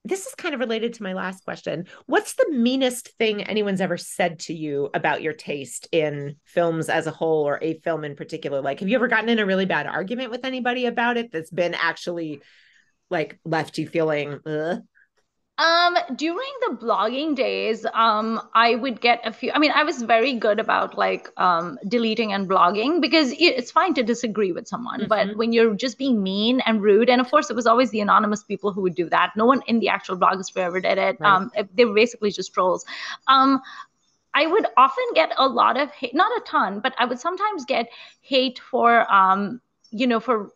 this is kind of related to my last question. What's the meanest thing anyone's ever said to you about your taste in films as a whole or a film in particular? Like, have you ever gotten in a really bad argument with anybody about it that's been actually like left you feeling, ugh? During the blogging days, I would get a few. I mean, I was very good about like deleting and blogging because it's fine to disagree with someone, but Mm-hmm. when you're just being mean and rude, and of course, it was always the anonymous people who would do that. No one in the actual blogosphere ever did it. Right. They were basically just trolls. Um, I would often get a lot of hate, not a ton, but I would sometimes get hate for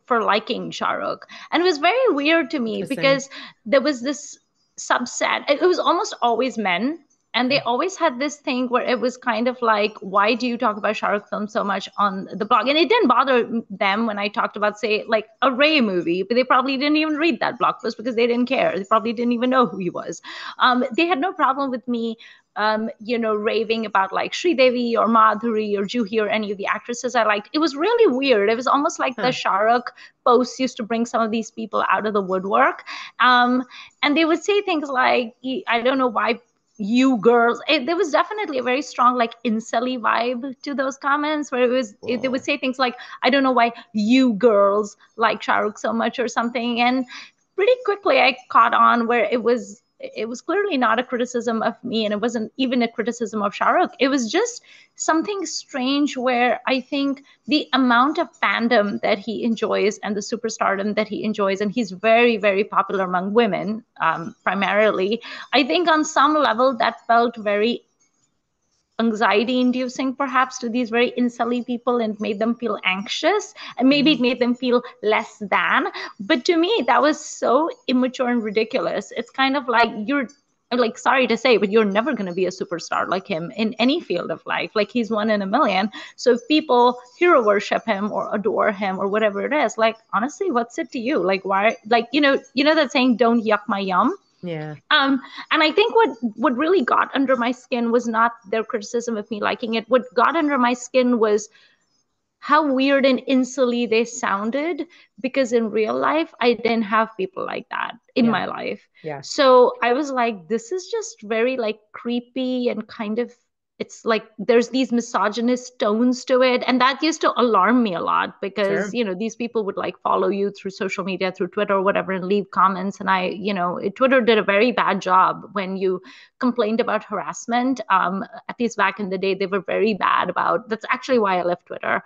for liking Shah Rukh. And it was very weird to me Interesting. because there was this subset. It was almost always men. And they Okay. always had this thing where it was kind of like, why do you talk about Shah Rukh films so much on the blog? And it didn't bother them when I talked about, say, like a Ray movie, but they probably didn't even read that blog post because they didn't care. They probably didn't even know who he was. They had no problem with me raving about like Sri Devi or Madhuri or Juhi or any of the actresses I liked. It was really weird. It was almost like the Huh. Shah Rukh posts used to bring some of these people out of the woodwork. And they would say things like, I don't know why you girls. There was definitely a very strong like incelly vibe to those comments where they would Cool. say things like, I don't know why you girls like Shah Rukh so much or something. And pretty quickly I caught on where it was clearly not a criticism of me, and it wasn't even a criticism of Shah Rukh. It was just something strange where I think the amount of fandom that he enjoys and the superstardom that he enjoys, and he's very, very popular among women primarily. I think on some level that felt very anxiety inducing perhaps to these very insully people and made them feel anxious, and maybe it Mm. made them feel less than. But to me that was so immature and ridiculous. It's kind of like, you're like, sorry to say, but you're never going to be a superstar like him in any field of life. Like, he's one in a million. So if people hero worship him or adore him or whatever it is, like, honestly, what's it to you? Like, why? Like, that saying, don't yuck my yum. Yeah. um, and I think what really got under my skin was not their criticism of me liking it. What got under my skin was how weird and insularly they sounded, because in real life I didn't have people like that in Yeah. my life. Yeah. So I was like, this is just very like creepy and kind of, it's like there's these misogynist tones to it, and that used to alarm me a lot because Sure. these people would like follow you through social media, through Twitter or whatever, and leave comments. And Twitter did a very bad job when you complained about harassment. At least back in the day, they were very bad about. That's actually why I left Twitter.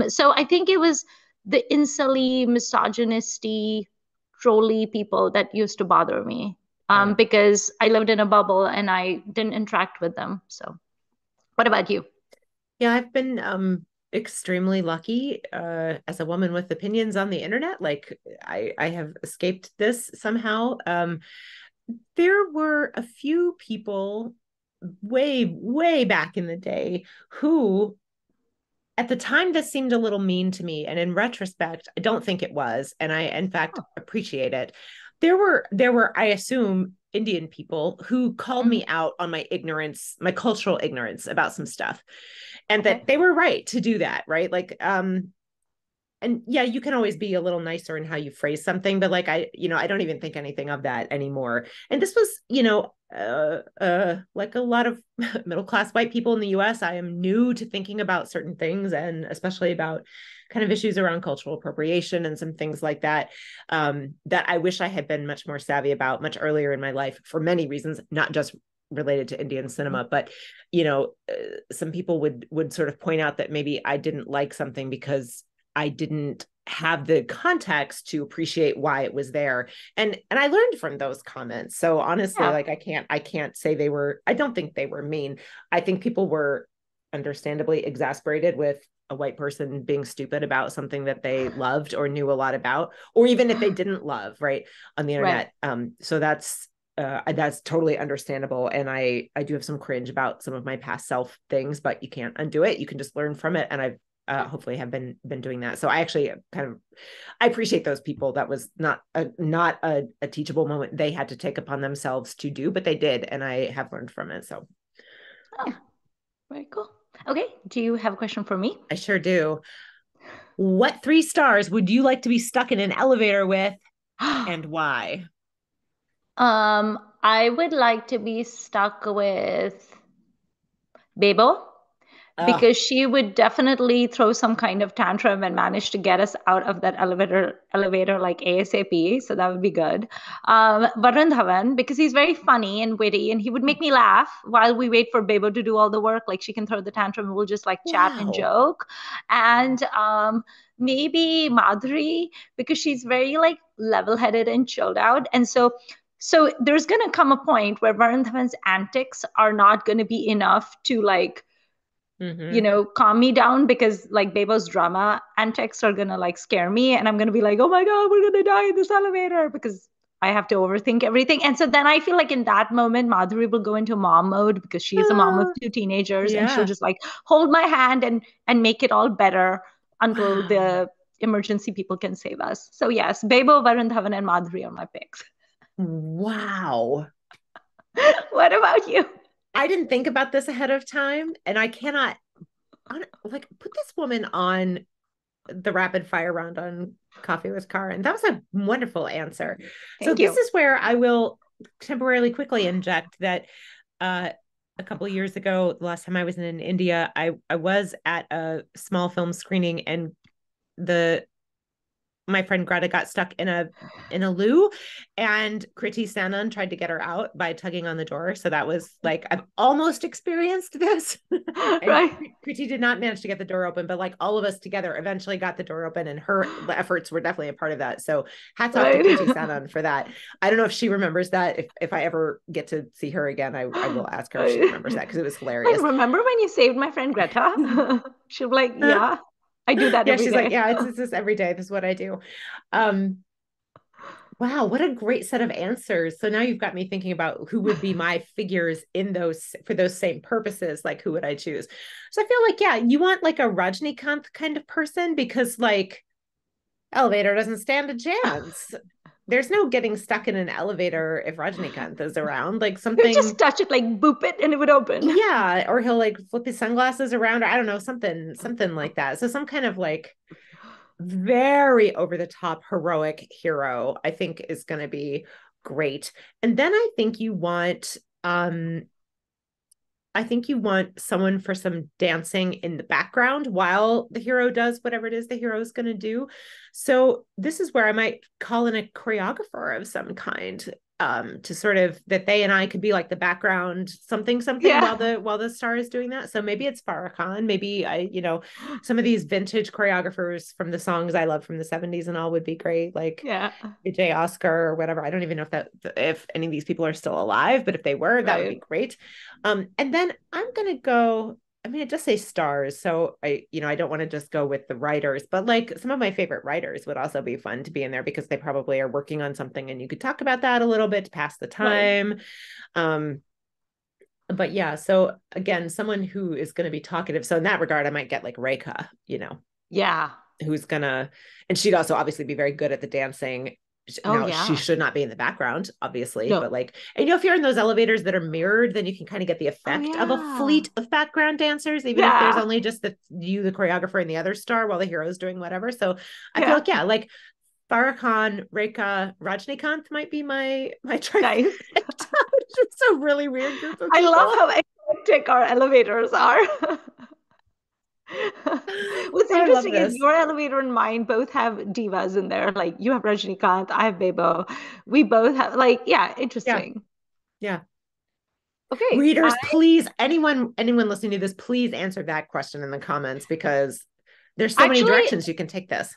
So I think it was the insully, misogynisty, trolly people that used to bother me, Got it. because I lived in a bubble and I didn't interact with them. So, what about you? Yeah, I've been extremely lucky as a woman with opinions on the internet. Like I have escaped this somehow. There were a few people way, way back in the day who at the time this seemed a little mean to me, and in retrospect I don't think it was, and I in fact Oh, appreciate it. There were I assume Indian people who called mhm. me out on my ignorance, my cultural ignorance about some stuff, and Okay. that they were right to do that, right? Like and yeah, you can always be a little nicer in how you phrase something, but like I don't even think anything of that anymore. And this was, like a lot of middle class white people in the US, I am new to thinking about certain things, and especially about kind of issues around cultural appropriation and some things like that, that I wish I had been much more savvy about much earlier in my life for many reasons, not just related to Indian cinema, but some people would sort of point out that maybe I didn't like something because I didn't have the context to appreciate why it was there. And I learned from those comments. So honestly, Yeah. like I can't say they were, I don't think they were mean. I think people were understandably exasperated with a white person being stupid about something that they loved or knew a lot about, or even if they didn't love, right, on the Right. internet. So that's totally understandable. And I do have some cringe about some of my past self things, but you can't undo it. You can just learn from it. And I've hopefully have been doing that. So I actually kind of I appreciate those people. That was not a teachable moment they had to take upon themselves to do, but they did, and I have learned from it. So Oh, yeah, very cool. Okay. Do you have a question for me? I sure do. What 3 stars would you like to be stuck in an elevator with, and why? I would like to be stuck with Babel, Oh, because she would definitely throw some kind of tantrum and manage to get us out of that elevator like ASAP. So that would be good. Varun Dhawan, because he's very funny and witty, and he would make me laugh while we wait for Bebo to do all the work. Like she can throw the tantrum, and we'll just like chat and wow. joke. And maybe Madhuri, because she's very like level-headed and chilled out. And so there's gonna come a point where Varun Dhawan's antics are not gonna be enough to like, Hmm. calm me down, because like Bebo's drama antics are gonna like scare me, and I'm gonna be like, oh my God, we're gonna die in this elevator, because I have to overthink everything. And so then I feel like in that moment, Madhuri will go into mom mode, because she is a mom of two teenagers, and she'll Yeah. just like hold my hand and make it all better until Wow. the emergency people can save us. So yes, Bebo, Varun Dhawan, and Madhuri are my picks. Wow. What about you? I didn't think about this ahead of time, and I cannot like put this woman on the rapid fire round on Coffee with Karen. That was a wonderful answer. So Thank this you. is where I will temporarily quickly inject that uh a couple of years ago, the last time I was in India, I was at a small film screening, and the my friend Greta got stuck in a loo, and Kriti Sanon tried to get her out by tugging on the door. So that was like I've almost experienced this. And Right. Kriti did not manage to get the door open, but like all of us together eventually got the door open, and her efforts were definitely a part of that. So hats off to Kriti Right. Sanon for that. I don't know if she remembers that. If I ever get to see her again, I will ask her if she Right. remembers that, because it was Like, hilarious. remember when you saved my friend Greta? She'll be like, yeah, I do that Yeah, every she's like, day. yeah, it's this every day. This is what I do. Um, Wow, what a great set of answers. So now you've got me thinking about who would be my figures in those for those same purposes. Like, who would I choose? So I feel like, yeah, you want like a Rajnikant kind of person, because like elevator doesn't stand a chance. There's no getting stuck in an elevator if Rajnikant is around. Like You just something, touch it, like boop it, and it would open. yeah, or he'll like flip his sunglasses around, or I don't know, something like that. So some kind of like very over the top heroic hero, I think, is going to be great. And then I think you want someone for some dancing in the background while the hero does whatever it is the hero is going to do. So this is where I might call in a choreographer of some kind, to sort of that they and I could be like the background something Yeah. while the star is doing that. So maybe it's Farah Khan. Maybe some of these vintage choreographers from the songs I love from the 70s and all would be great. Like Yeah. Jay Oscar or whatever. I don't even know if any of these people are still alive, but if they were, that would be Right. great. And then I'm gonna go. I mean, it does say stars, so I don't want to just go with the writers, but like some of my favorite writers would also be fun to be in there, because they probably are working on something, and you could talk about that a little bit to pass the Right. time. Um, but yeah, so again, someone who is going to be talkative. So in that regard, I might get like Rekha, Yeah. who's gonna, and she'd also obviously be very good at the dancing. Oh, Now she yeah. should not be in the background, obviously, but No. like, and if you're in those elevators that are mirrored, then you can kind of get the Oh, effect of a yeah. fleet of background dancers, even if there's Yeah. only just the choreographer, and the other star while the hero is doing whatever. So I feel Yeah. like, yeah, like Farah Khan, Rekha, Rajnikant might be my trifecta, Nice. which is a really weird group of I love people. how eclectic our elevators are. What's I love interesting is this. your elevator and mine both have divas in there. Like you have Rajnikant, I have Bebo. We both have like, yeah, Yeah, interesting. yeah. Okay. Readers, please, anyone listening to this, please answer that question in the comments, because there's so many Actually, directions you can take this.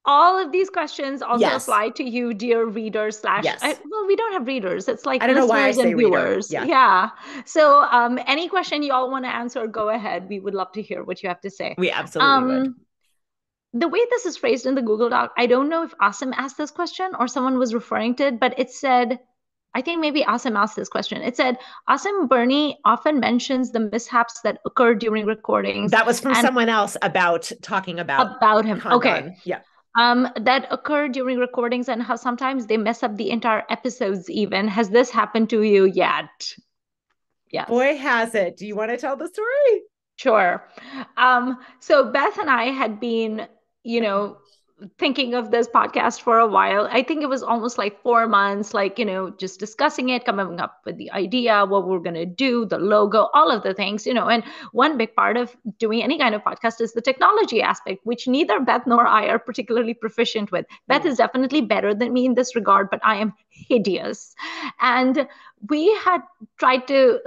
all of these questions also Yes. apply to you, dear reader slash, Yes. well, we don't have readers. It's like I don't know why I listeners say and reader. viewers. Yeah. Yeah. So any question you all want to answer, go ahead. We would love to hear what you have to say. We absolutely would. Um, the way this is phrased in the Google Doc, I don't know if Asim asked this question or someone was referring to it, but it said, I think maybe Asim asked this question. It said, Asim Bernie often mentions the mishaps that occur during recordings That was from and someone else about talking about about him. Okay. Khandan. Yeah. That occur during recordings and how sometimes they mess up the entire episodes even. Has this happened to you yet? Yes. Boy, has it. Do you want to tell the story? Sure. So Beth and I had been, you know, thinking of this podcast for a while. I think it was almost like 4 months, like, just discussing it, coming up with the idea, what we're going to do, the logo, all of the things, and one big part of doing any kind of podcast is the technology aspect, which neither Beth nor I are particularly proficient with. Beth is definitely better than me in this regard, but I am hideous. And we had tried to,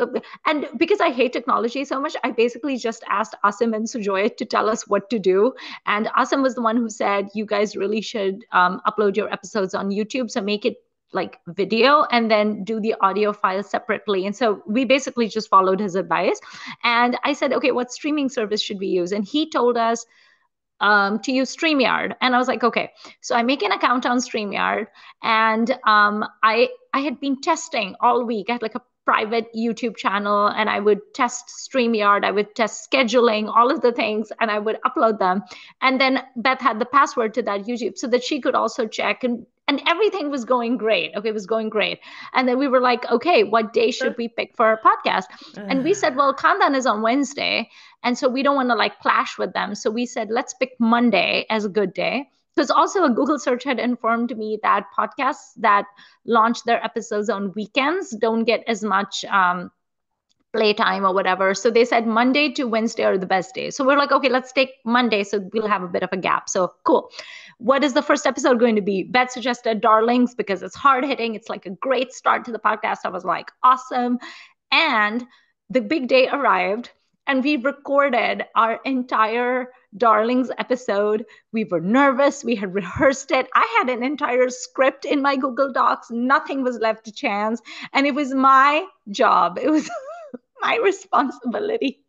and because I hate technology so much, I basically just asked Asim and Sujoy to tell us what to do. And Asim was the one who said, you guys really should upload your episodes on YouTube. So make it like video and then do the audio file separately. And so we basically just followed his advice. And I said, okay, what streaming service should we use? And he told us to use StreamYard. And I was like, okay. So I make an account on StreamYard, and I had been testing all week. I had like a private YouTube channel, and I would test StreamYard, I would test scheduling, all of the things, and I would upload them. And then Beth had the password to that YouTube so that she could also check, and everything was going great. Okay, it was going great. And then we were like, okay, what day should we pick for our podcast? And we said, well, Khandan is on Wednesday. And so we don't want to like clash with them. So we said, let's pick Monday as a good day. Because also a Google search had informed me that podcasts that launch their episodes on weekends don't get as much playtime or whatever. So they said Monday to Wednesday are the best days. So we're like, okay, let's take Monday. So we'll have a bit of a gap. So cool. What is the first episode going to be? Beth suggested Darlings because it's hard hitting. It's like a great start to the podcast. I was like, awesome. And the big day arrived, and we recorded our entire Darlings episode. We were nervous. We had rehearsed it. I had an entire script in my Google Docs. Nothing was left to chance. And it was my job. It was my responsibility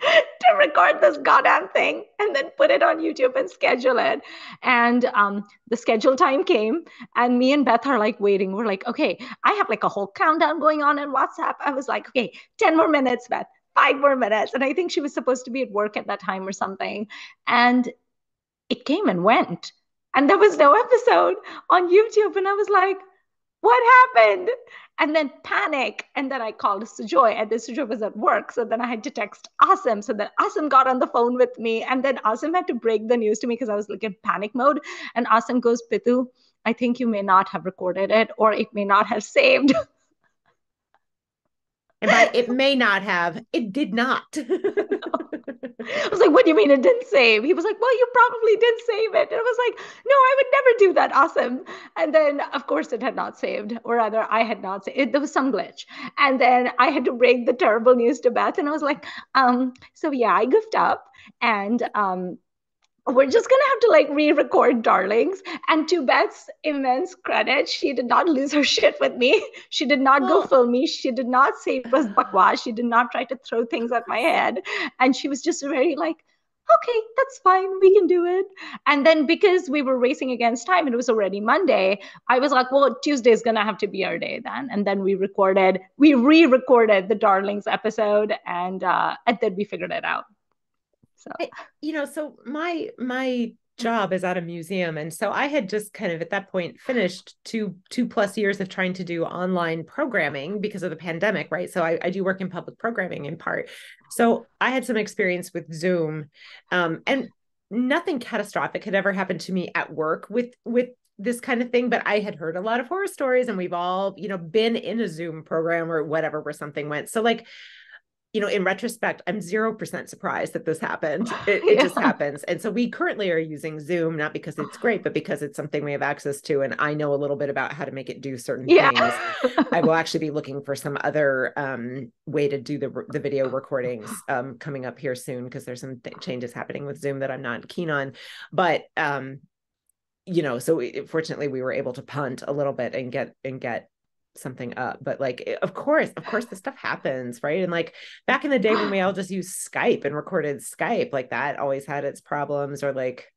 to record this goddamn thing and then put it on YouTube and schedule it. And the schedule time came, and me and Beth are like waiting. We're like, okay, I have like a whole countdown going on in WhatsApp. I was like, okay, 10 more minutes, Beth, 5 more minutes. And I think she was supposed to be at work at that time or something. And it came and went. And there was no episode on YouTube. And I was like, what happened? And then panic. And then I called Sujoy, and then Sujoy was at work. So then I had to text Asim. So then Asim got on the phone with me. And then Asim had to break the news to me because I was like in panic mode. And Asim goes, Pitu, I think you may not have recorded it, or it may not have saved. And by it may not have, it did not. I was like, what do you mean it didn't save? He was like, well, you probably did save it. And I was like, no, I would never do that. Awesome. And then, of course, it had not saved, or rather, I had not saved it. There was some glitch. And then I had to break the terrible news to Beth. And I was like, so yeah, I goofed up. And we're just going to have to like re-record Darlings. And to Beth's immense credit, she did not lose her shit with me. She did not go film me. She did not say it was bakwas. She did not try to throw things at my head. And she was just very like, okay, that's fine. We can do it. And then because we were racing against time, it was already Monday. I was like, well, Tuesday is going to have to be our day then. And then we re-recorded the Darlings episode, and then we figured it out. So, so my job is at a museum. And so I had just kind of at that point finished two plus years of trying to do online programming because of the pandemic, right? So I do work in public programming in part. So I had some experience with Zoom, and nothing catastrophic had ever happened to me at work with this kind of thing, but I had heard a lot of horror stories, and we've all, been in a Zoom program or whatever where something went. So like, in retrospect, I'm 0% surprised that this happened. It just happens. And so we currently are using Zoom, not because it's great, but because it's something we have access to. And I know a little bit about how to make it do certain things. I will actually be looking for some other way to do the video recordings coming up here soon, because there's some changes happening with Zoom that I'm not keen on. But, so fortunately we were able to punt a little bit and get something up. But like, of course this stuff happens, right? And like back in the day when we all just used Skype and recorded Skype, like that always had its problems, or like,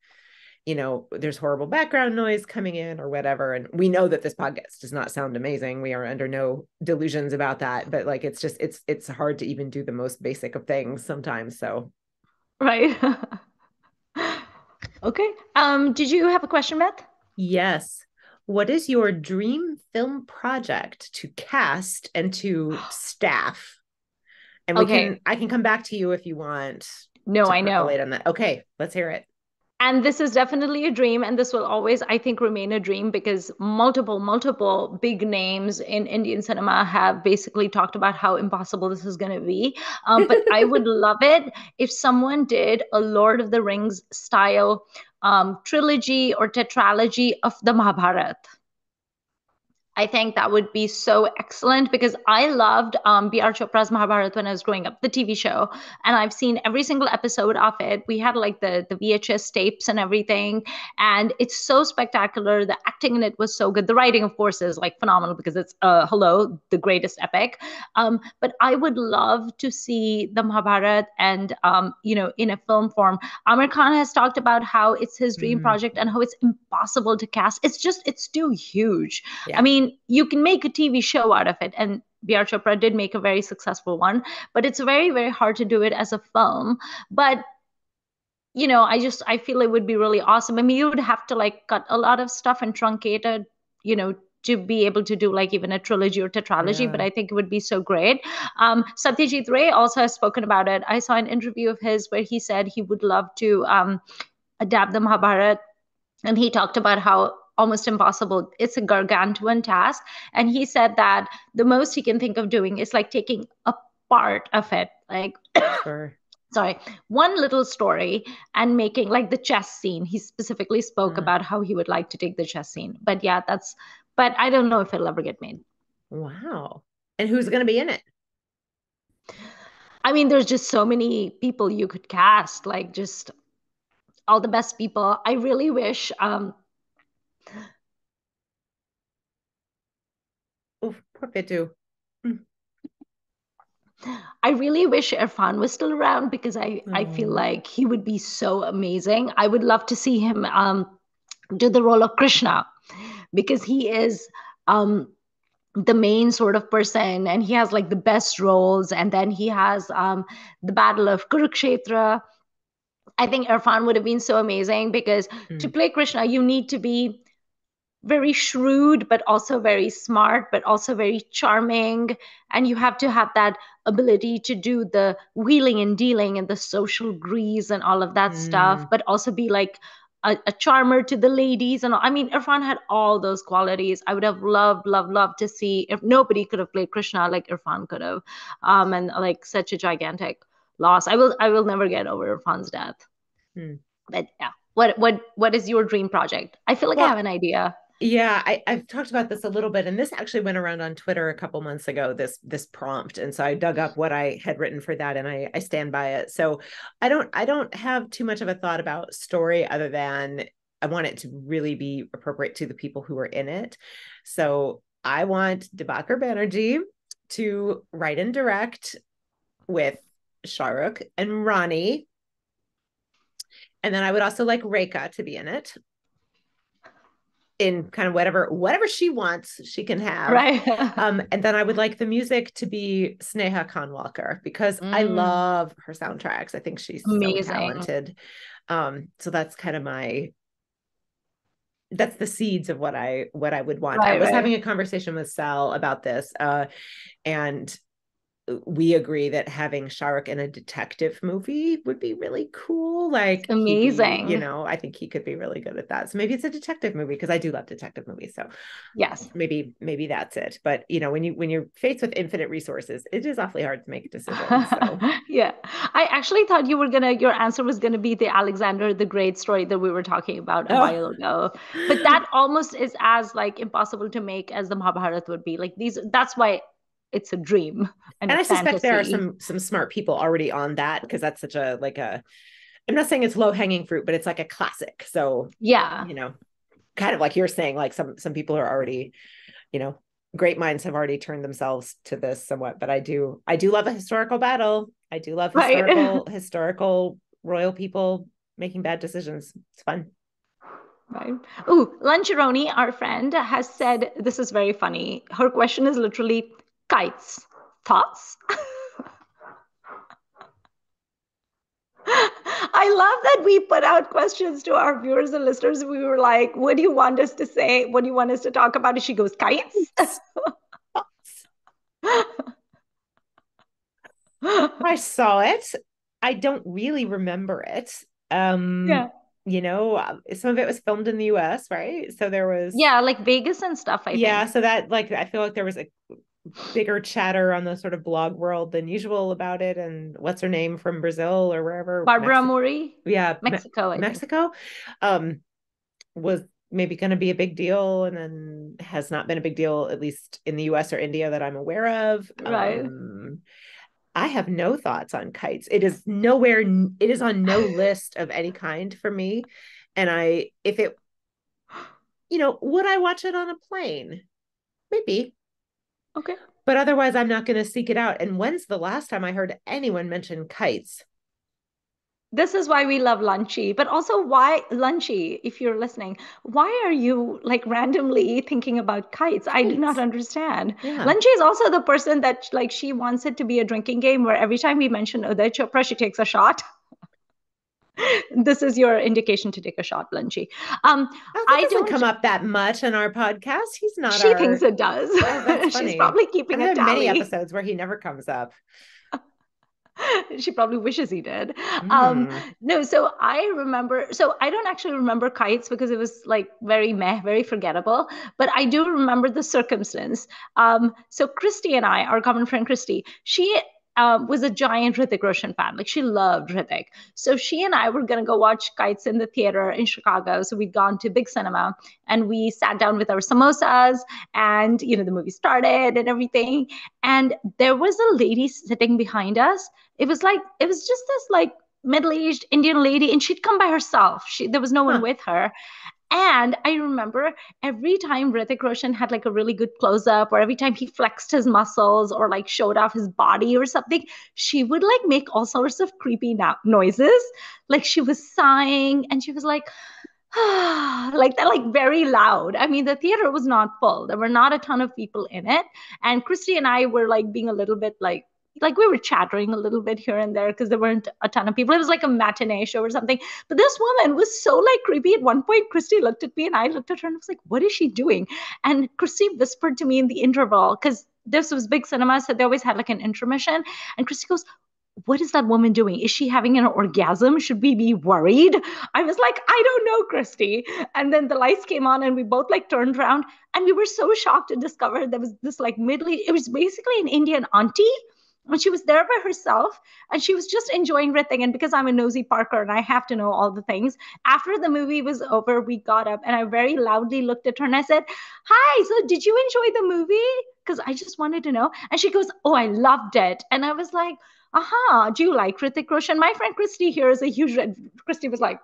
there's horrible background noise coming in or whatever. And we know that this podcast does not sound amazing. We are under no delusions about that, but like, it's just, it's hard to even do the most basic of things sometimes. So. Right. Okay. Did you have a question, Beth? Yes. What is your dream film project to cast and to staff? And I can come back to you if you want. No, I know. On that. Okay, let's hear it. And this is definitely a dream, and this will always, I think, remain a dream because multiple big names in Indian cinema have basically talked about how impossible this is going to be. But I would love it if someone did a Lord of the Rings style trilogy or tetralogy of the Mahabharata. I think that would be so excellent because I loved B.R. Chopra's Mahabharata when I was growing up, the TV show, and I've seen every single episode of it. We had like the VHS tapes and everything, and it's so spectacular. The acting in it was so good. The writing, of course, is like phenomenal because it's hello, the greatest epic. But I would love to see the Mahabharata and in a film form. Amir Khan has talked about how it's his dream Mm, project and how it's impossible to cast. It's too huge. I yeah. mean, you can make a TV show out of it, and B.R. Chopra did make a very successful one, but it's very, very hard to do it as a film. But I feel it would be really awesome. I mean, you would have to like cut a lot of stuff and truncate it, to be able to do like even a trilogy or tetralogy, but Yeah. I think it would be so great. Satyajit Ray also has spoken about it. I saw an interview of his where he said he would love to adapt the Mahabharata, and he talked about how almost impossible it's a gargantuan task, and he said that the most he can think of doing is like taking a part of it, like Sure. sorry, one little story, and making like the chess scene. He specifically spoke Uh, about how he would like to take the chess scene, but yeah, but I don't know if it'll ever get made. wow. And who's going to be in it? I mean, there's just so many people you could cast, like just all the best people. I really wish Oh, poor Pitu. Mm. I really wish Irfan was still around because I feel Oh. like he would be so amazing. I would love to see him do the role of Krishna because he is the main sort of person, and he has like the best roles. And then he has the Battle of Kurukshetra. I think Irfan would have been so amazing because to Mm. play Krishna, you need to be very shrewd, but also very smart, but also very charming. And you have to have that ability to do the wheeling and dealing and the social grease and all of that stuff, Mm. but also be like a charmer to the ladies. And I mean, Irfan had all those qualities. I would have loved to see if nobody could have played Krishna like Irfan could have. And like such a gigantic loss. I will never get over Irfan's death. Mm. But yeah. What is your dream project? I feel like I have Well, an idea. yeah, I've talked about this a little bit, and this actually went around on Twitter a couple months ago, this prompt. And so I dug up what I had written for that, and I stand by it. So I don't have too much of a thought about story other than I want it to really be appropriate to the people who are in it. So I want Dibakar Banerjee to write and direct with Shah Rukh and Ronnie. And then I would also like Rekha to be in it, in kind of whatever she wants, she can have. Right. And then I would like the music to be Sneha Kanwalkar because I Mm, love her soundtracks. I think she's so amazing. talented. So that's kind of that's the seeds of what I would want. I Right, was right. having a conversation with Sal about this, and we agree that having Shah Rukh in a detective movie would be really cool. Like he'd be, Amazing. I think he could be really good at that. So maybe it's a detective movie because I do love detective movies. So Yes. maybe that's it. But when you're faced with infinite resources, it is awfully hard to make decisions. So Yeah. I actually thought your answer was gonna be the Alexander the Great story that we were talking about a oh, while ago. But that almost is as like impossible to make as the Mahabharata would be. Like that's why it's a dream and a and I suspect there are fantasy. some smart people already on that because that's such a like a. I'm not saying it's low hanging fruit, but it's like a classic. So Yeah. you know, kind of like you're saying, like some people are already, you know, great minds have already turned themselves to this somewhat. But I do love a historical battle. I do love Right. historical royal people making bad decisions. It's fun. Right. Oh, Lancharoni, our friend, has said this is very funny. Her question is literally kites. Thoughts? I love that we put out questions to our viewers and listeners. We were like, what do you want us to say? What do you want us to talk about? And she goes, kites? I saw it. I don't really remember it. Yeah. some of it was filmed in the US, right? So there was, Yeah, like Vegas and stuff, I yeah, think. so that, like, I feel like there was a bigger chatter on the sort of blog world than usual about it. And what's her name from Brazil or wherever, Barbara Murray, Yeah, Mexico, I think. Mexico, um, was maybe going to be a big deal, and then has not been a big deal, at least in the US or India that I'm aware of. Right. I have no thoughts on kites. It is nowhere, it is on no list of any kind for me. And if it, would I watch it on a plane? Maybe. Okay. But otherwise, I'm not going to seek it out. And when's the last time I heard anyone mention kites? This is why we love Lunchy, but also why Lunchy, if you're listening, why are you like randomly thinking about kites? I do not Kites. understand. Yeah. Lunchy is also the person that like she wants it to be a drinking game where every time we mention Uday Chopra, she takes a shot. This is your indication to take a shot, Lunchy. That I doesn't don't. come up that much in our podcast. He's not She thinks our. it does. Oh, that's She's funny. probably keeping I've a had many tally. episodes where he never comes up. She probably wishes he did. Mm. No, so I remember, so I don't actually remember kites because it was like very meh, very forgettable, but I do remember the circumstance. So Christy and I, our common friend Christy, she was a giant Hrithik Roshan fan. Like she loved Hrithik. So she and I were going to go watch Kites in the theater in Chicago. So we'd gone to big cinema and we sat down with our samosas and, the movie started and everything. And there was a lady sitting behind us. It was just this like middle-aged Indian lady, and she'd come by herself. There was no one Huh. with her. And I remember every time Hrithik Roshan had like a really good close up, or every time he flexed his muscles or like showed off his body or something, she would like make all sorts of creepy noises. Like she was sighing and she was like, like that, like very loud. I mean, the theater was not full. There were not a ton of people in it. And Christy and I were like being a little bit like we were chattering a little bit here and there because there weren't a ton of people. It was like a matinee show or something. But this woman was so like creepy. At one point, Christy looked at me and I looked at her and I was like, what is she doing? And Christy whispered to me in the interval because this was big cinema, so they always had like an intermission. And Christy goes, what is that woman doing? Is she having an orgasm? Should we be worried? I was like, I don't know, Christy. And then the lights came on and we both like turned around and we were so shocked to discover there was this like it was basically an Indian auntie. And she was there by herself and she was just enjoying Hrithik. And because I'm a nosy Parker and I have to know all the things, after the movie was over, we got up and I very loudly looked at her and I said, hi, so did you enjoy the movie? Because I just wanted to know. And she goes, oh, I loved it. And I was like, aha, do you like Hrithik Roshan? My friend Christy here is a huge Christy was like,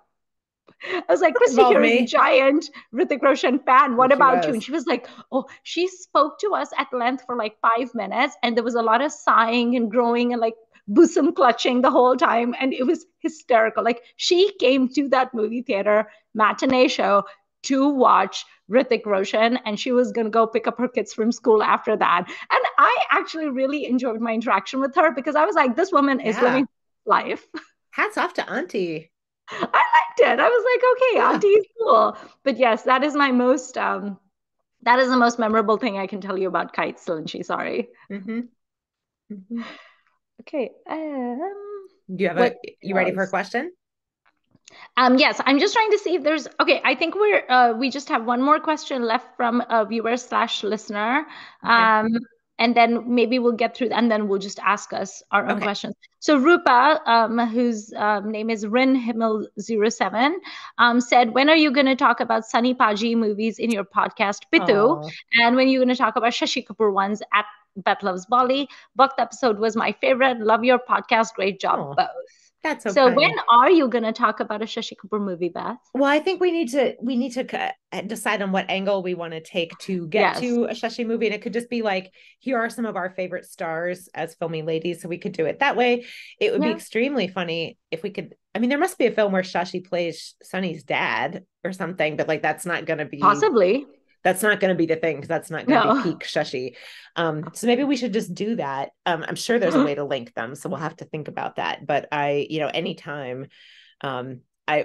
I was like, Christy Involve here is a me. giant Hrithik Roshan fan. Yeah, What she about you? was. And she was like, oh, she spoke to us at length for like 5 minutes. And there was a lot of sighing and growing and like bosom clutching the whole time. And it was hysterical. Like she came to that movie theater matinee show to watch Hrithik Roshan, and she was going to go pick up her kids from school after that. And I actually really enjoyed my interaction with her because I was like, this woman is Yeah. living life. Hats off to Auntie. I liked it. I was like, okay, Yeah. Auntie is cool. But yes, that is my most that is the most memorable thing I can tell you about kites, Lynchy. Sorry. Mm-hmm. Mm-hmm. Okay. Do you have What you ready for a else? question? Yes, I'm just trying to see if there's okay. I think we just have one more question left from a viewer slash listener. Okay. And then maybe we'll get through and then we'll just ask us our own Okay. questions. So Rupa, whose name is Rin Himmel 07, said, when are you going to talk about Sunny Paji movies in your podcast, Pitu? Oh, And when are you going to talk about Shashi Kapoor ones at Beth Loves Bali? Both episode was my favorite. Love your podcast. Great job, oh, both. that's so So when kind. are you going to talk about a Shashi Kapoor movie, Beth? Well, I think we need to decide on what angle we want to take to get Yes. to a Shashi movie, and it could just be like, here are some of our favorite stars as filming ladies, so we could do it that way. It would be Yeah. extremely funny if we could. I mean, there must be a film where Shashi plays Sunny's dad or something, but like Possibly. that's not going to be the thing because that's not going to be No. peak Shashi. So maybe we should just do that. I'm sure there's a way to link them, so we'll have to think about that. But anytime.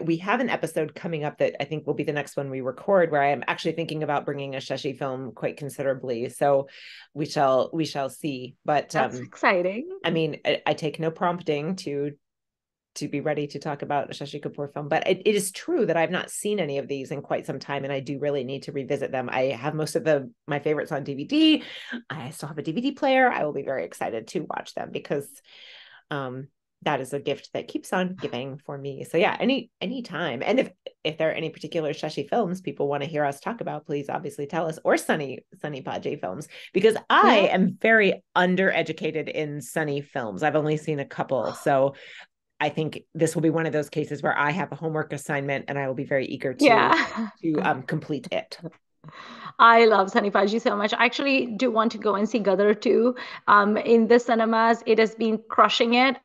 We have an episode coming up that I think will be the next one we record, where I am actually thinking about bringing a Shashi film quite considerably. So we shall see. But That's exciting. I mean, I take no prompting to to be ready to talk about a Shashi Kapoor film. But it is true that I've not seen any of these in quite some time, and I do really need to revisit them. I have most of my favorites on DVD. I still have a DVD player. I will be very excited to watch them because that is a gift that keeps on giving for me. So yeah, any time. And if there are any particular Shashi films people want to hear us talk about, please obviously tell us, or Sunny Pajay films, because I am very undereducated in Sunny films. I've only seen a couple. So I think this will be one of those cases where I have a homework assignment and I will be very eager to complete it. I love Sunny Pajay so much. I actually do want to go and see Gadar 2 in the cinemas. It has been crushing it.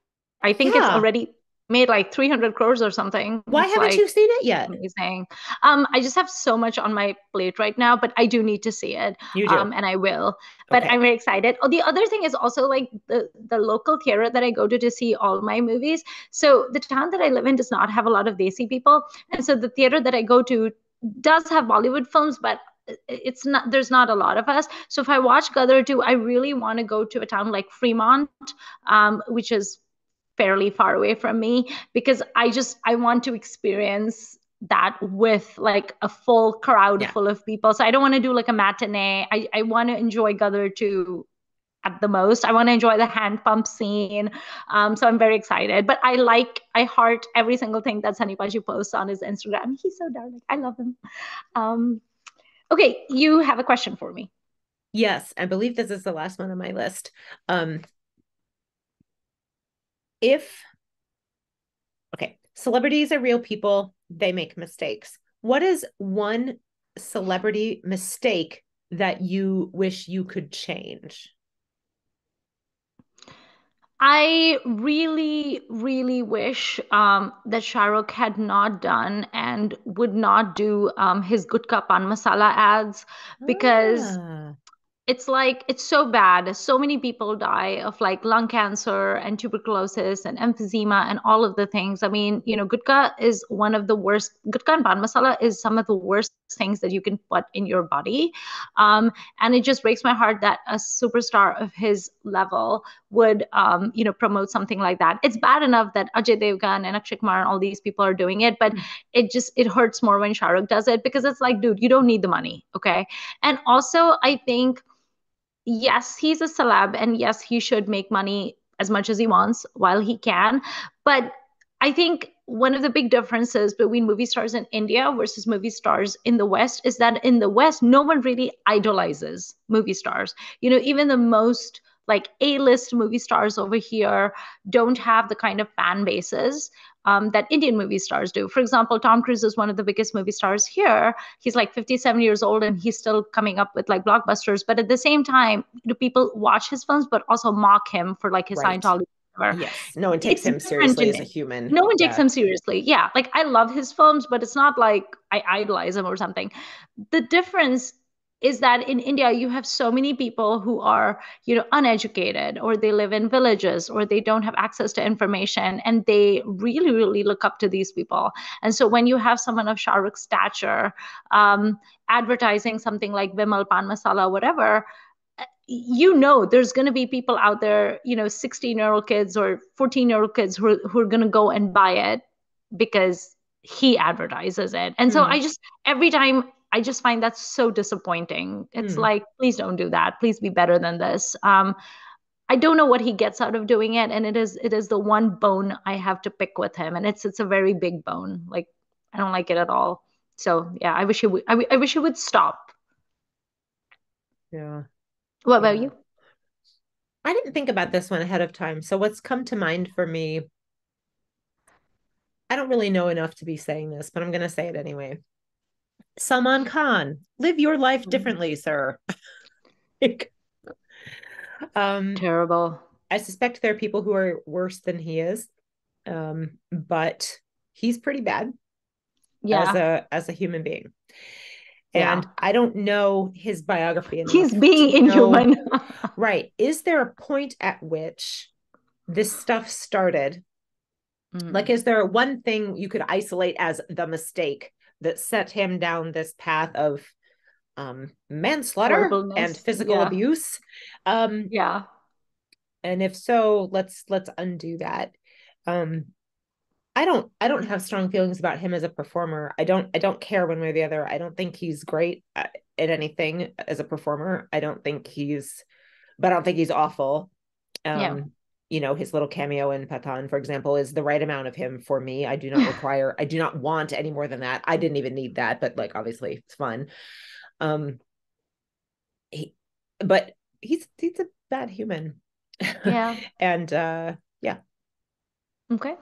I think it's already made like 300 crores or something. Why haven't you seen it yet? Amazing. I just have so much on my plate right now, but I do need to see it. You do. And I will. But I'm very excited. Oh, the other thing is also like the local theater that I go to see all my movies. So the town that I live in does not have a lot of Desi people. And so the theater that I go to does have Bollywood films, but there's not a lot of us. So if I watch Gadar 2, I really want to go to a town like Fremont, which is fairly far away from me, because I want to experience that with like a full crowd full of people. So I don't want to do like a matinee. I want to enjoy Gadar 2 at the most. I want to enjoy the hand pump scene. So I'm very excited. But I heart every single thing that Sunny Pajay posts on his Instagram. He's so darling. I love him. Okay, you have a question for me. Yes, I believe this is the last one on my list. Celebrities are real people, they make mistakes. What is one celebrity mistake that you wish you could change? I really, really wish that Shah Rukh had not done and would not do his Gutka Pan Masala ads, because it's so bad. So many people die of like lung cancer and tuberculosis and emphysema and all of the things. I mean, Gutka is one of the worst. Gutka and Pan Masala is some of the worst things that you can put in your body. And it just breaks my heart that a superstar of his level would, promote something like that. It's bad enough that Ajay Devgan and Akshay Kumar and all these people are doing it, but it hurts more when Shah Rukh does it, because it's like, dude, you don't need the money. Okay. And also I think, yes, he's a celeb, and yes, he should make money as much as he wants while he can. But I think one of the big differences between movie stars in India versus movie stars in the West is that in the West, no one really idolizes movie stars. Even the most like A-list movie stars over here don't have the kind of fan bases that Indian movie stars do. For example, Tom Cruise is one of the biggest movie stars here. He's like 57 years old and he's still coming up with like blockbusters. But at the same time, people watch his films, but also mock him for like his Scientology. Yes, no one takes him seriously as a human. No one takes him seriously. Yeah, like I love his films, but it's not like I idolize him or something. The difference is that in India, you have so many people who are, uneducated, or they live in villages, or they don't have access to information, and they really, really look up to these people. And so when you have someone of Shah Rukh's stature advertising something like Vimal Pan Masala, whatever, there's going to be people out there, 16-year-old kids or 14-year-old kids who are going to go and buy it because he advertises it. And so every time I just find that so disappointing. It's like, please don't do that. Please be better than this. I don't know what he gets out of doing it. And it is the one bone I have to pick with him. And it's a very big bone. Like, I don't like it at all. So yeah, I wish he would stop. Yeah. What about you? I didn't think about this one ahead of time. So what's come to mind for me, I don't really know enough to be saying this, but I'm going to say it anyway. Salman Khan, live your life differently, sir. Terrible. I suspect there are people who are worse than he is, but he's pretty bad as a human being. And I don't know his biography enough. He's being inhuman. Right. Is there a point at which this stuff started? Like, is there one thing you could isolate as the mistake that set him down this path of manslaughter and physical abuse? And if so, let's undo that. I don't have strong feelings about him as a performer. I don't care one way or the other. I don't think he's great at anything as a performer. But I don't think he's awful. Yeah. Um, his little cameo in Pathan, for example, is the right amount of him for me. I do not want any more than that. I didn't even need that, but like obviously it's fun. Um, he, but he's a bad human. Yeah. And yeah. Okay.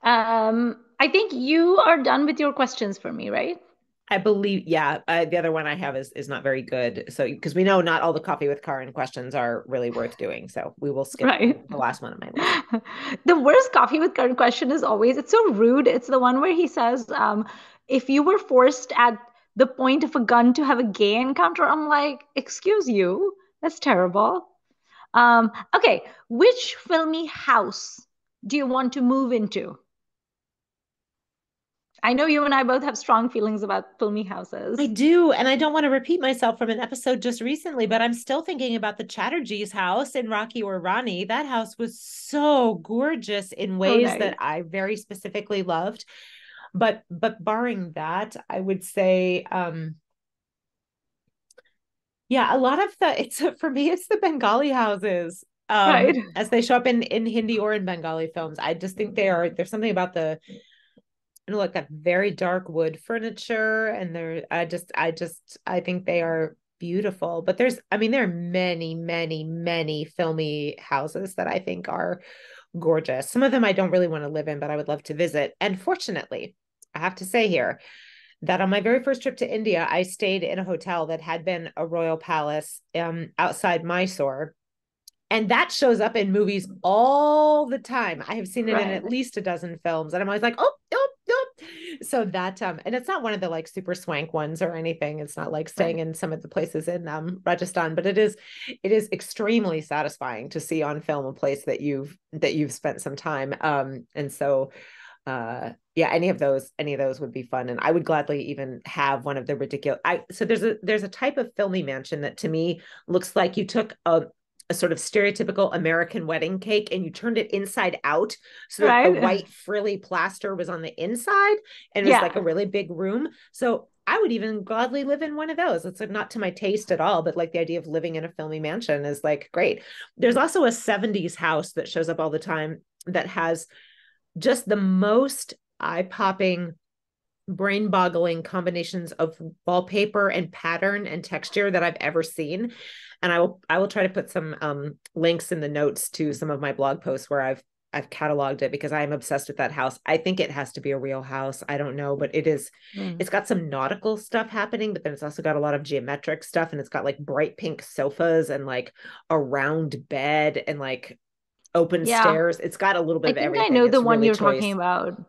I think you are done with your questions for me, right? I believe, yeah. The other one I have is not very good. So because we know not all the coffee with Karin questions are really worth doing, so we will skip Right. the last one on my list. The worst coffee with current question is always, it's so rude. It's the one where he says, if you were forced at the point of a gun to have a gay encounter, I'm like, excuse you, that's terrible. Okay, which filmy house do you want to move into? I know you and I both have strong feelings about filmy I houses. do, and I don't want to repeat myself from an episode just recently, but I'm still thinking about the Chatterjee's house in Rocky or Rani. That house was so gorgeous in So ways nice. that I very specifically loved. But barring that, I would say yeah, a lot of the it's for me it's the Bengali houses. Right. As they show up in Hindi or in Bengali films. I just think there's something about the like that very dark wood furniture, and I think they are beautiful. But there are many, many, many filmy houses that I think are gorgeous. Some of them I don't really want to live in, but I would love to visit. And fortunately, I have to say here that on my very first trip to India, I stayed in a hotel that had been a royal palace outside Mysore. And that shows up in movies all the time. I have seen it in Right. at least a dozen films, and I'm always like, oh, oh, oh. So that, and it's not one of the like super swank ones or anything. It's not like staying Right. in some of the places in Rajasthan, but it is extremely satisfying to see on film a place that you've spent some time. And so, yeah, any of those would be fun, and I would gladly even have one of the ridiculous. So there's a type of filmy mansion that to me looks like you took a sort of stereotypical American wedding cake and you turned it inside out so that the Right. white frilly plaster was on the inside and it was like a Yeah. really big room. So I would even gladly live in one of those. It's like not to my taste at all, but like the idea of living in a filmy mansion is like great. There's also a 70s house that shows up all the time that has just the most eye-popping, brain-boggling combinations of wallpaper and pattern and texture that I've ever seen. And I will try to put some links in the notes to some of my blog posts where I've cataloged it because I am obsessed with that house. I think it has to be a real house. I don't know, but Mm. it's got some nautical stuff happening, but then it's also got a lot of geometric stuff, and it's got like bright pink sofas and like a round bed and like open Yeah. stairs. It's got a little bit I of think I everything. know the It's one really you're talking choice. about.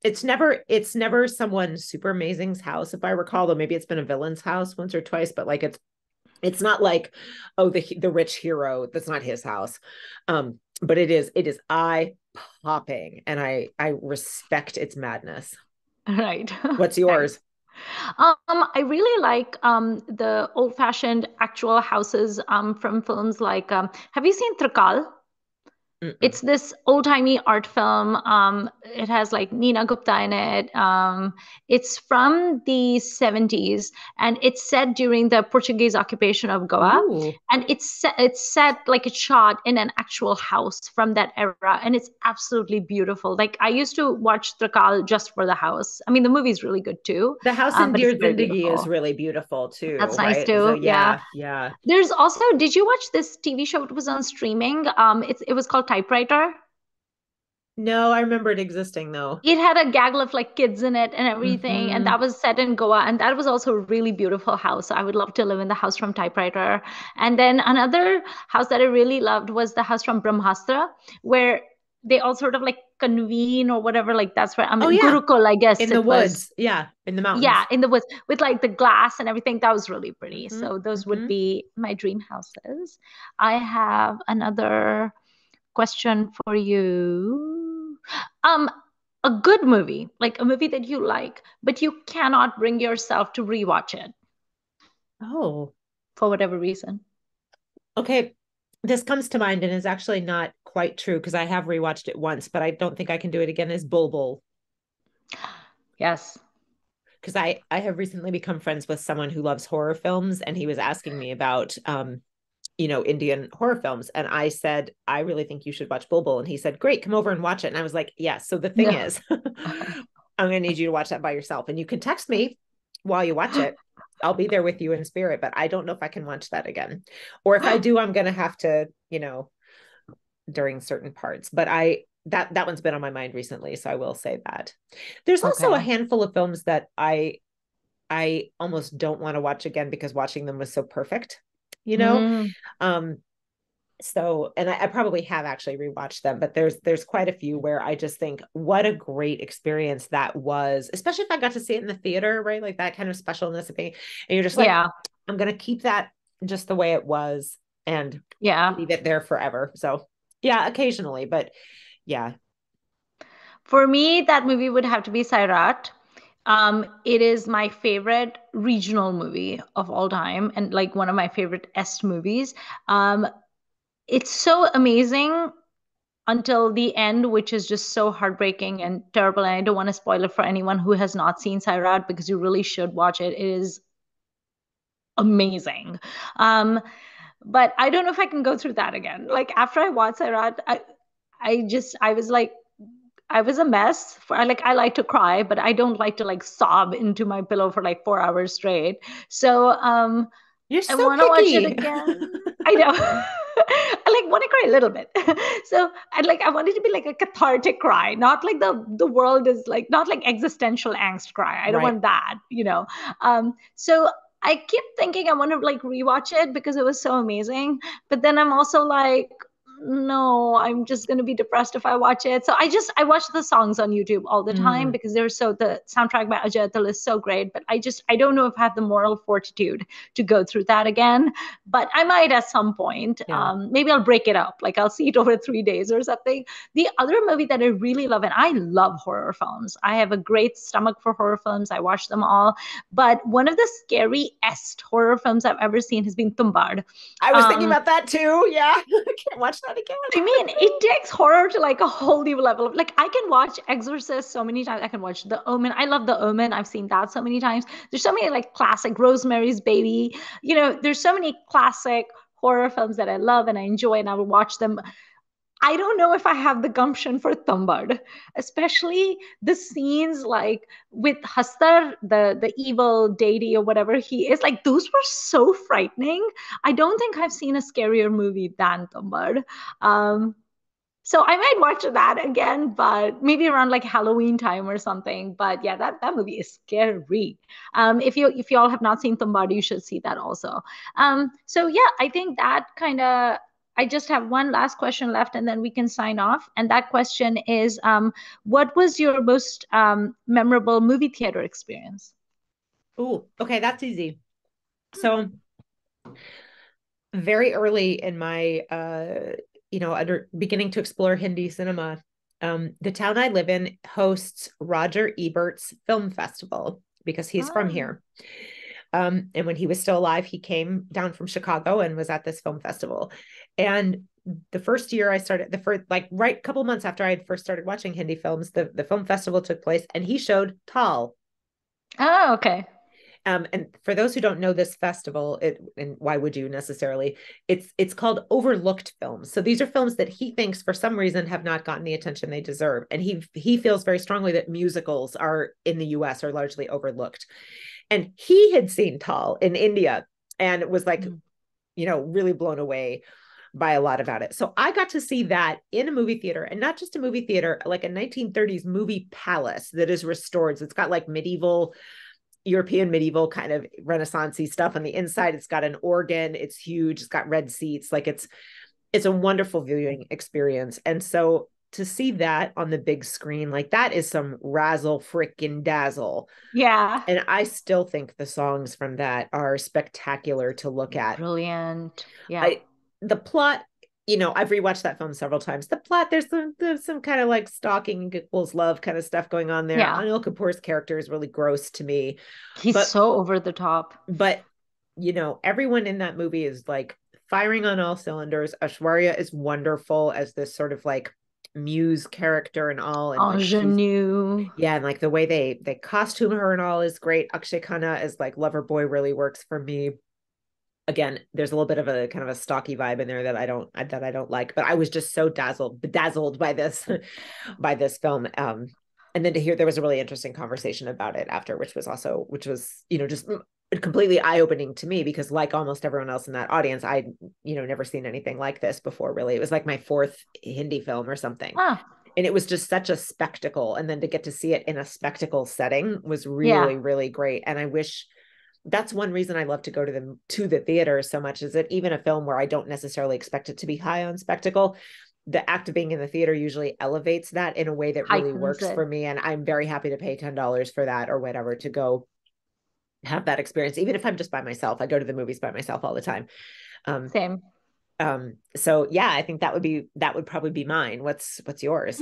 It's never someone super amazing's house, if I recall, though maybe it's been a villain's house once or twice, but like it's not like, oh, the rich hero, that's not his house. But it is eye popping, and I respect its madness. Right. What's Nice. yours? I really like the old-fashioned actual houses from films like have you seen Trakal? Mm-mm. It's this old-timey art film. It has like Nina Gupta in it. It's from the 70s and it's set during the Portuguese occupation of Goa. Ooh. And it's set like it's shot in an actual house from that era. And it's absolutely beautiful. Like I used to watch Trakal just for the house. I mean, the movie's really good too, The house in but it's Dear very Zindagi is beautiful. really beautiful too, That's nice right? So too. Yeah. yeah, yeah. There's also, did you watch this TV show? It was on streaming. It was called Typewriter. No, I remember it existing though. It had a gaggle of like kids in it and everything, and Hmm. that was set in Goa, and that was also a really beautiful house. I would love to live in the house from Typewriter. And then another house that I really loved was the house from Brahmastra, where they all sort of like convene or whatever. Like that's where I Oh mean yeah, Gurukul, I guess in the it was. woods. Yeah, in the Yeah, mountains. in the woods with like the glass and everything. That was really pretty. Hmm. So those would Hmm. be my dream houses. I have another question for you. Um, a good movie, like a movie that you like, but you cannot bring yourself to rewatch it Oh, for whatever reason. okay. this comes to mind and is actually not quite true because I have rewatched it once, but I don't think I can do it again, is Bulbul. Yes. Because I have recently become friends with someone who loves horror films, and he was asking me about Indian horror films. And I said, I really think you should watch Bulbul. And he said, great, come over and watch it. And I was like, yeah. So the thing No. is, I'm going to need you to watch that by yourself. And you can text me while you watch it. I'll be there with you in spirit, but I don't know if I can watch that again. Or if I do, I'm going to have to, during certain parts. But that one's been on my mind recently. So I will say that. There's also a Okay. handful of films that I almost don't want to watch again because watching them was so perfect, you know? Mm, Um, so, and I probably have actually rewatched them, but there's quite a few where I just think what a great experience that was, especially if I got to see it in the theater, right? Like that kind of specialness of being, and you're just like, yeah. I'm going to keep that just the way it was and Yeah. leave it there forever. So yeah, occasionally, but yeah. For me, that movie would have to be Sairat. It is my favorite regional movie of all time and like one of my favorite Est movies. Um, it's so amazing until the end, which is just so heartbreaking and terrible. And I don't want to spoil it for anyone who has not seen Sairat because you really should watch it. It is amazing. Um, but I don't know if I can go through that again. Like after I watched Sairat, I was like, I was a mess. I like to cry, but I don't like to like sob into my pillow for like 4 hours straight. So You're I so want to watch it picky. again. I know. I like want to cry a little bit. So I want it to be like a cathartic cry, not like the world is like not like existential angst cry. I don't Right. want that. So I keep thinking I want to like rewatch it because it was so amazing. But then I'm also like, no, I'm just gonna be depressed if I watch it. So I watch the songs on YouTube all the time Mm, because the soundtrack by Ajay Atul is so great. But I don't know if I have the moral fortitude to go through that again. But I might at some point. yeah. Maybe I'll break it up. Like I'll see it over 3 days or something. The other movie that I really love, and I love horror films. I have a great stomach for horror films. I watch them all. But one of the scariest horror films I've ever seen has been Tumbad. I was thinking Um, about that too. Yeah. I can't watch that again. I mean, it takes horror to like a whole new level. Like I can watch Exorcist so many times. I can watch The Omen. I love The Omen. I've seen that so many times. There's so many like classic Rosemary's Baby. There's so many classic horror films that I love and I enjoy, and I will watch them. I don't know if I have the gumption for Tambad, especially the scenes like with Hastar, the evil deity or whatever he is. Like those were so frightening. I don't think I've seen a scarier movie than Tambad. Um, so I might watch that again, but maybe around like Halloween time or something. But yeah, that movie is scary. If you all have not seen Tumbad, you should see that also. So yeah, I think that kind of. I just have one last question left, and then we can sign off. And that question is, what was your most memorable movie theater experience? Oh, okay, that's easy. So very early in my under beginning to explore Hindi cinema, the town I live in hosts Roger Ebert's film festival because he's from Ah, here. And when he was still alive, he came down from Chicago and was at this film festival. And the first year I started, the first like right couple months after I had first started watching Hindi films, the film festival took place, and he showed Tal. oh, okay. And for those who don't know this festival, and why would you necessarily? It's called Overlooked Films. So these are films that he thinks for some reason have not gotten the attention they deserve, and he feels very strongly that musicals are in the U.S. are largely overlooked. And he had seen Tal in India and was like, Mm. really blown away by a lot about it. So I got to see that in a movie theater, and not just a movie theater, like a 1930s movie palace that is restored. So it's got like European medieval kind of Renaissance-y stuff on the inside. It's got an organ. It's huge. It's got red seats. Like it's a wonderful viewing experience. And so to see that on the big screen, like that is some razzle frickin' dazzle. Yeah. And I still think the songs from that are spectacular to look at. Brilliant. Yeah. I the plot, I've rewatched that film several times. The plot, there's some kind of like stalking equals love kind of stuff going on there. Yeah. Anil Kapoor's character is really gross to me, He's but so over the top. but everyone in that movie is like firing on all cylinders. Aishwarya is wonderful as this sort of like muse character and all, and like she's, Ingenue. yeah, and like the way they costume her and all is great. Akshay Khanna as like lover boy really works for me. Again, there's a little bit of a kind of a stocky vibe in there that I don't like, but I was just so bedazzled by this by this film. And then to hear there was a really interesting conversation about it after, which was, you know, just completely eye-opening to me, because like almost everyone else in that audience, I, you know, never seen anything like this before, really. It was like my fourth Hindi film or something. Ah, And it was just such a spectacle. And then to get to see it in a spectacle setting was yeah. really, really great. And I wish, that's one reason I love to go to the theater so much, is that even a film where I don't necessarily expect it to be high on spectacle, the act of being in the theater usually elevates that in a way that really Heightens works it. for me. And I'm very happy to pay $10 for that or whatever to go have that experience. Even if I'm just by myself, I go to the movies by myself all the time. Same. So yeah, I think that would probably be mine. What's yours?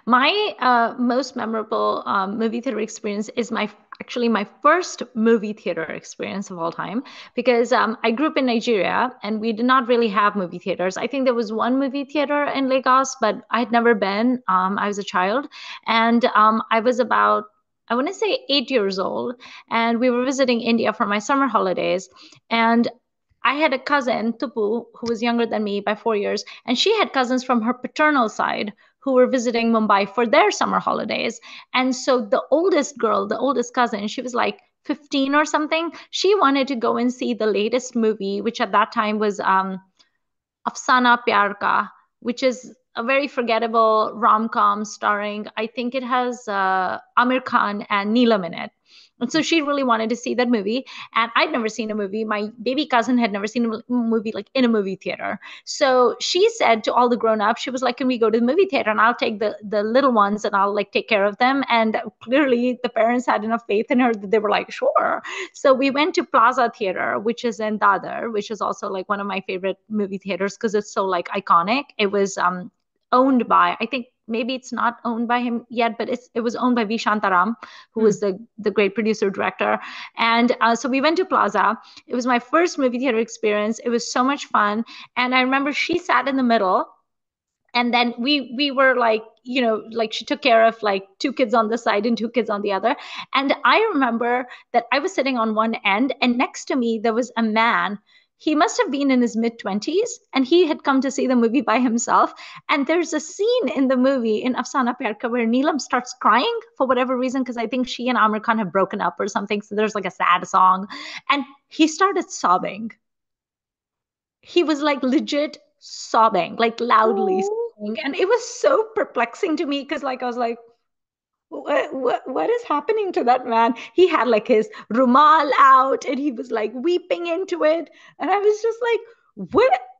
My most memorable movie theater experience is actually my first movie theater experience of all time, because I grew up in Nigeria and we did not really have movie theaters. I think there was one movie theater in Lagos, but I had never been. I was a child, and I was about, I want to say, 8 years old, and we were visiting India for my summer holidays. And I had a cousin, Tupu, who was younger than me by 4 years, and she had cousins from her paternal side who were visiting Mumbai for their summer holidays. And so the oldest girl, the oldest cousin, she was like 15 or something. She wanted to go and see the latest movie, which at that time was Afsana Pyar Ka, which is a very forgettable rom-com starring, I think it has Amir Khan and Neelam in it. And so she really wanted to see that movie. And I'd never seen a movie. My baby cousin had never seen a movie like in a movie theater. So she said to all the grown-ups, she was like, can we go to the movie theater? And I'll take the little ones and I'll like take care of them. And clearly the parents had enough faith in her that they were like, sure. So we went to Plaza Theater, which is in Dadar, which is also like one of my favorite movie theaters because it's so like iconic. It was owned by, I think maybe it's not owned by him yet, but it was owned by V. Shantaram, who was the great producer director. And so we went to Plaza. It was my first movie theater experience. It was so much fun. And I remember she sat in the middle. And then we were like, you know, like she took care of like two kids on the side and two kids on the other. And I remember that I was sitting on one end, and next to me there was a man. He must have been in his mid-20s, and he had come to see the movie by himself. And there's a scene in the movie in Afsana Pyar Ka where Neelam starts crying for whatever reason, because I think she and Amir Khan have broken up or something. So there's like a sad song. And he started sobbing. He was like legit sobbing, like loudly sobbing. And it was so perplexing to me because like I was like, what is happening to that man? He had like his rumal out and he was like weeping into it. And I was just like,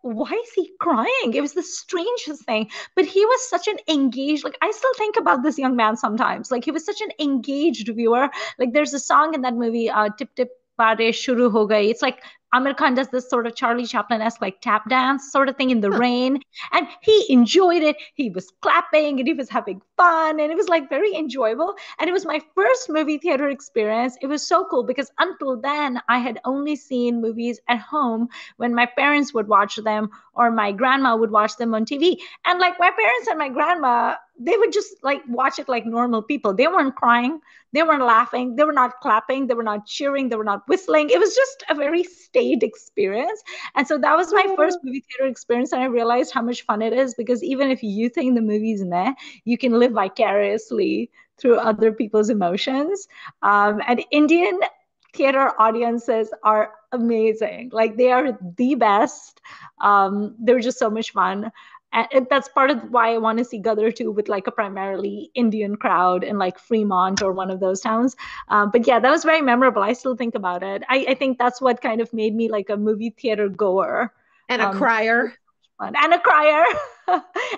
why is he crying? It was the strangest thing. But he was such an engaged, like I still think about this young man sometimes. Like he was such an engaged viewer. Like there's a song in that movie, Tip Tip Baarish Shuru Ho Gayi. It's like Amir Khan does this sort of Charlie Chaplin-esque like tap dance sort of thing in the rain. And he enjoyed it. He was clapping and he was having fun. And it was like very enjoyable. And it was my first movie theater experience. It was so cool because until then, I had only seen movies at home when my parents would watch them or my grandma would watch them on TV. And like my parents and my grandma, they would just like watch it like normal people. They weren't crying. They weren't laughing. They were not clapping. They were not cheering. They were not whistling. It was just a very staid experience. And so that was my first movie theater experience. And I realized how much fun it is because even if you think the movie's meh, you can live vicariously through other people's emotions. And Indian theater audiences are amazing. Like they are the best. They're just so much fun. And that's part of why I want to see Gadar 2 with like a primarily Indian crowd in like Fremont or one of those towns. But yeah, that was very memorable. I still think about it. I think that's what kind of made me like a movie theater goer. And a crier. And a crier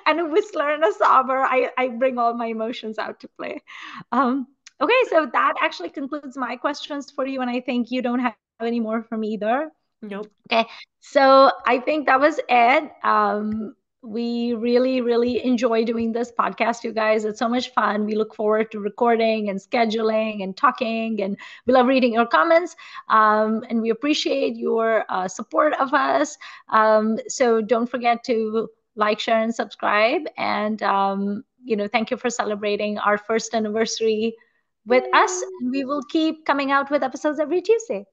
and a whistler and a sobber. I bring all my emotions out to play. Okay, so that actually concludes my questions for you. And I think you don't have any more from either. Nope. Okay, so I think that was it. We really, really enjoy doing this podcast, you guys. It's so much fun. We look forward to recording and scheduling and talking, and we love reading your comments. And we appreciate your support of us. So don't forget to like, share, and subscribe. And, thank you for celebrating our first anniversary with us. And we will keep coming out with episodes every Tuesday.